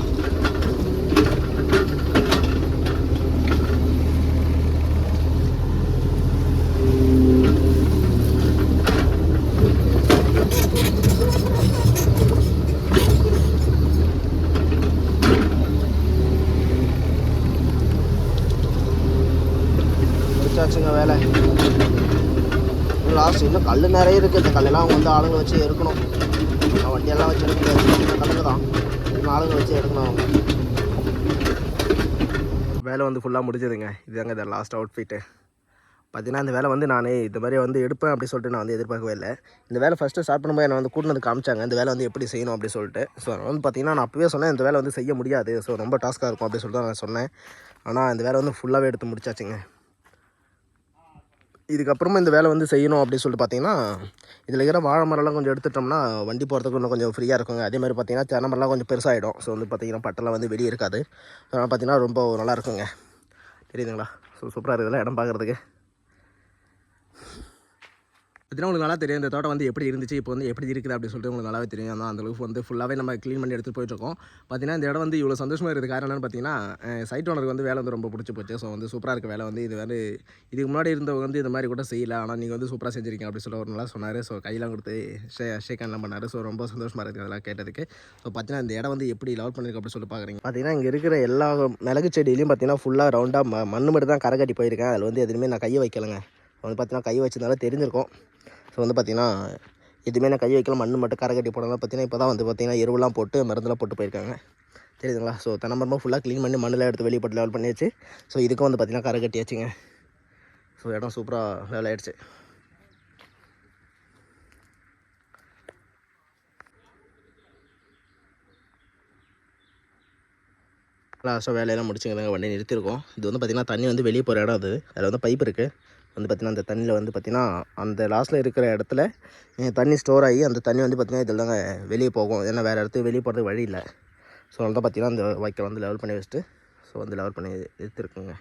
முடிச்சாச்சுங்க வேலை. லாஸ்ட் இன்னும் கல் நிறைய இருக்குது. இந்த கல்லெல்லாம் அவங்க வந்து ஆளுங்க வச்சு எடுக்கணும். வண்டியெல்லாம் வச்சு எடுக்க முடியாது, கல்லுங்க தான். ஆளுங்க வச்சு எடுக்கணும் அவங்க. வேலை வந்து ஃபுல்லாக முடிஞ்சதுங்க. இதுதாங்க இந்த லாஸ்ட் அவுட்ஃபிட்டு. பார்த்தீங்கன்னா இந்த வேலை வந்து நான் இந்த மாதிரி வந்து எடுப்பேன் அப்படி சொல்லிட்டு நான் வந்து எதிர்பார்க்கவே இல்லை. இந்த வேலை ஃபஸ்ட்டு ஸ்டார்ட் பண்ணும்போது என்னை வந்து கூட்டினது காமிச்சாங்க இந்த வேலை வந்து எப்படி செய்யணும் அப்படி சொல்லிட்டு. ஸோ வந்து பார்த்தீங்கன்னா நான் அப்போவே சொன்னேன் இந்த வேலை வந்து செய்ய முடியாது, ஸோ ரொம்ப டாஸ்க்காக இருக்கும் அப்படி சொல்லிட்டு நான் சொன்னேன். ஆனால் இந்த வேலை வந்து ஃபுல்லாகவே எடுத்து முடிச்சாச்சுங்க. இதுக்கப்புறமா இந்த வேலை வந்து செய்யணும் அப்படின்னு சொல்லிட்டு பார்த்தீங்கன்னா இதில் இருக்கிற வாழை மரம்லாம் கொஞ்சம் எடுத்துட்டோம்னா வண்டி போகிறதுக்கு இன்னும் கொஞ்சம் ஃப்ரீயாக இருக்குங்க. அதே மாதிரி பார்த்தீங்கன்னா தென்னை மரம்லாம் கொஞ்சம் பெருசாகிடும். ஸோ வந்து பார்த்தீங்கன்னா பட்டெல்லாம் வந்து வெளியே இருக்காது. அதனால் பார்த்தீங்கன்னா ரொம்ப நல்லா இருக்குங்க. தெரியுதுங்களா? ஸோ சூப்பராக இருக்குதுல்ல இடம் பார்க்குறதுக்கு. பார்த்தீங்கன்னா உங்களுக்கு நல்லா தெரியும் இந்த தோட்டம் வந்து எப்படி இருந்துச்சு, இப்போ வந்து எப்படி இருக்குது அப்படின்னு சொல்லிட்டு உங்களுக்கு நல்லாவே தெரியும். ஆனால் அந்தளவுக்கு வந்து ஃபுல்லாகவே நம்ம க்ளீன் பண்ணி எடுத்துகிட்டு போயிட்டுருக்கோம். பார்த்தீங்கன்னா இந்த இடம் வந்து இவ்வளோ சந்தோஷமாக இருக்குது காரணம் என்னென்னு பார்த்தீங்கன்னா சைட் ஓனருக்கு வந்து வேலை வந்து ரொம்ப பிடிச்சி போச்சு. ஸோ வந்து சூப்பராக இருக்க வேலை வந்து இது வந்து இதுக்கு முன்னாடி இருந்தவங்க வந்து இந்த மாதிரி கூட செய்யலை, ஆனால் நீங்கள் வந்து சூப்பராக செஞ்சுருக்கீங்க அப்படின்னு சொல்லி ஒரு நல்லா சொன்னார். ஸோ கையெல்லாம் கொடுத்து ஷேக்கெல்லாம் பண்ணார். ஸோ ரொம்ப சந்தோஷமாக இருக்குது அதெல்லாம் கேட்டதுக்கு. ஸோ பார்த்தீங்கன்னா இந்த இடம் வந்து எப்படி லெவல் பண்ணியிருக்கு அப்படின்னு சொல்லி பார்க்குறீங்க. பார்த்தீங்கன்னா இங்கே இருக்கிற எல்லா மிளகு செடியிலையும் பார்த்தீங்கன்னா ஃபுல்லாக ரவுண்டாக மண் மட்டும் தான் கரை கட்டி போயிருக்கேன். அதில் வந்து எதுவுமே நான் கையை வைக்கலைங்க. வந்து பார்த்தீங்கன்னா கை வச்சிருந்தாலும் தெரிஞ்சிருக்கும். ஸோ வந்து பார்த்திங்கன்னா எதுவுமே நான் கை வைக்கல, மண் மட்டும் கரை கட்டி போடலாம். பார்த்தீங்கன்னா இப்போ தான் வந்து பார்த்திங்கன்னா எருவெல்லாம் போட்டு மருந்தெல்லாம் போட்டு போயிருக்காங்க. தெரியுதுங்களா? ஸோ தென்னை மரமாக ஃபுல்லாக க்ளீன் பண்ணி மண்ணில் எடுத்து வெளியே போட்டு லெவல் பண்ணியாச்சு. ஸோ இதுக்கும் வந்து பார்த்திங்கன்னா கரை கட்டியாச்சுங்க. ஸோ இடம் சூப்பராக லெவல் ஆகிடுச்சு. லாஸ்ட்டாக வேலையெல்லாம் முடிச்சுங்க வண்டி நிறுத்திருக்கோம். இது வந்து பார்த்திங்கன்னா தண்ணி வந்து வெளியே போகிற இடம். அதில் வந்து பைப் இருக்குது. வந்து பார்த்திங்கன்னா அந்த தண்ணியில் வந்து பார்த்திங்கன்னா அந்த லாஸ்ட்டில் இருக்கிற இடத்துல தண்ணி ஸ்டோர் ஆகி அந்த தண்ணி வந்து பார்த்திங்கன்னா இதில் தாங்க வெளியே போகும். ஏன்னா வேறு இடத்துக்கு வெளியே போகிறதுக்கு வழி இல்லை. ஸோ அதனால தான் பார்த்திங்கன்னா அந்த வாய்க்கால் வந்து லெவல் பண்ணி வச்சுட்டு ஸோ வந்து லெவல் பண்ணி எடுத்துருக்குங்க.